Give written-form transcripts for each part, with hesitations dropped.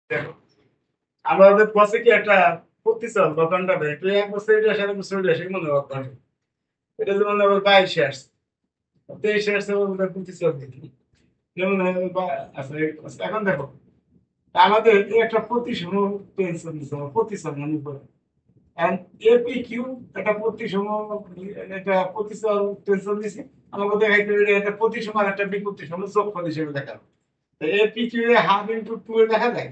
দেখো আমাদের বসে কি একটা প্রতিষ্ঠান দোকানটা দেয় তুই এক বছর এটা সাথে বছর এটা সে মনে রাখবেন এটা যেমন আবার 22 আসছে 23 আসছে ওদের প্রতিষ্ঠান দিই যেমন আচ্ছা এখন দেখো আমাদের এই একটা প্রতিসম টেনশন প্রতিসম মনে করে এপি কিউ একটা প্রতিসম একটা প্রতিসম টেনশন দিছি আমাকে দেখাইতে হবে এটা প্রতিসম আর একটা বিপ্রতিসম যোগফল হিসেবে দেখা এপি কিউ এর হাফ ইনটু 2 এ দেখা যায়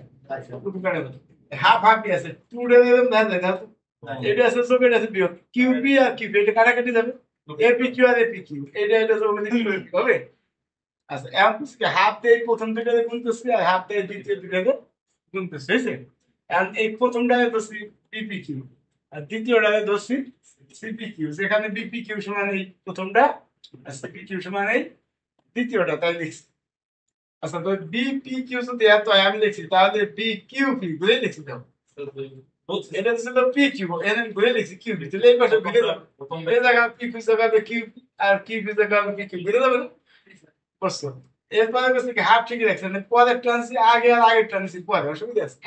হাফ হাফই আছে 2 এর দেখা যায় না এটা আছে যোগ এটা আছে বিয়োগ কিউবি আর কিউবি এটা কাটাকাটি যাবে AP Q R AP Q এটা যোগ হলে কি হবে আচ্ছা এখন কি হাফ দিয়ে প্রথম দুইটাতে গুনতেছি আর হাফ দিয়ে দ্বিতীয় দুইটাতে গুনতেছি হয়েছে এখন এই প্রথমটাতে ধরছি বিপি কিউ আর দ্বিতীয়টাতে ধরছি সিপি কিউ যেখানে বিপি কিউ সমান এই প্রথমটা আর সিপি কিউ সমান এই দ্বিতীয়টা তাই লিখছি আচ্ছা তো বিপি কিউ যদি এত হয় আমি লিখছি তাহলে বি কিউ পি ঘুরে লিখছি দাও এটা ছিল পি কিউ এন ঘুরে লিখছি কিউ পি তাহলে এই পাশে ঘুরে যাবে এই জায়গা পি পি জায়গাতে কিউ আর কিউ পি জায়গাতে পি কিউ ঘুরে যাবে না করছো এরপরে বলছি কি হাফ ঠিকই রাখছেন পরের ট্রান্সি আগে আর আগের ট্রান্সি পরে অসুবিধা আছে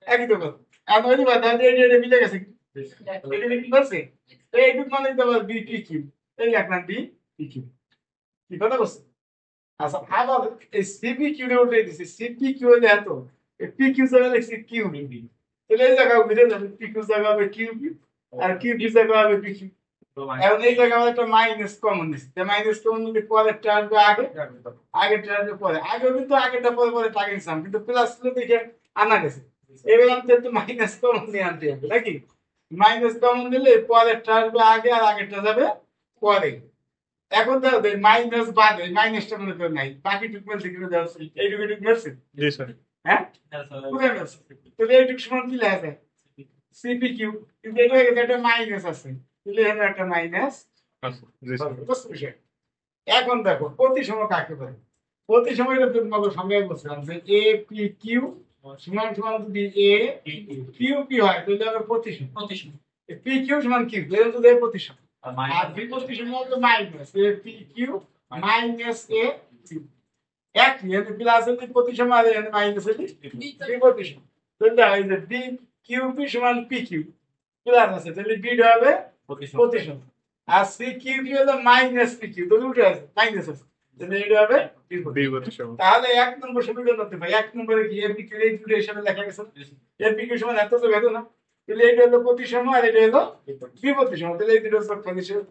একই তো কথা আমি ওই কথা এটা মিলে গেছে এটা কি করছে এইটুক মানে তো বি পি কিউ এই লিখলাম বি পি কিউ কি কথা বলছে আচ্ছা আবার এই সিপি কিউ এর উল্টে দিছি সিপি কিউ এর এত পি কিউ জায়গা লিখছি কিউ বি তাহলে এই জায়গা বুঝে যাবে পি কিউ জায়গা হবে কিউ বি আর কিউ বি জায়গা হবে পি কিউ এখন এই জায়গায় আমাদের একটা মাইনাস কমন দিচ্ছে মাইনাস কমন দিলে পরেরটা আসবে আগে আগেরটা আসবে পরে আগেও কিন্তু আগেরটা পরে পরে টাকা নিছিলাম কিন্তু প্লাস ছিল দেখে আনা গেছে এবার আমাদের একটু মাইনাস কমন নিয়ে আনতে হবে নাকি মাইনাস কমন দিলে পরেরটা আসবে আগে আর আগেরটা যাবে পরে এখন দাও মাইনাস বাদ মাইনাসটা মনে করে নাই বাকি টুক মেলছে কিন্তু দাও এইটুকু টুক মেলছে জি স্যার হ্যাঁ কোথায় মেলছে তাহলে এইটুকু সমান কি লেখা যায় সিপি কিউ কিন্তু এটা একটা মাইনাস আছে তাহলে এখানে একটা মাইনাস জি স্যার বুঝতে বিষয় এখন দেখো প্রতিসম কাকে বলে প্রতিসম এটা তোমাকে সংজ্ঞায় বলছিলাম যে এ পি কিউ সমান সমান যদি এ কিউ পি হয় তাহলে হবে প্রতিসম পি কিউ সমান কিউ তাহলে যদি প্রতিসম আর বি প্রতিসম হলো minus A P Q minus A একই এতে প্লাস যদি প্রতিসম আর এখানে মাইনাস যদি বি প্রতিসম তাহলে এই যে বি কিউ পি সমান পি কিউ প্লাস আছে তাহলে বি হবে প্রতিসম আর সি কিউ কি হলো মাইনাস পি কিউ তো উঠে আছে মাইনাস আছে তাহলে এটা হবে বি প্রতিসম তাহলে এক নম্বর সুবিধা করতে ভাই এক নম্বরে কি এর পি কিউ এই দুটো হিসাবে লেখা গেছে এর পি কিউ সমান এত তো ভেদো না তাহলে এটা হলো প্রতিসম আর এটা হলো বি প্রতিসম তাহলে এই দুটো সব হিসেবে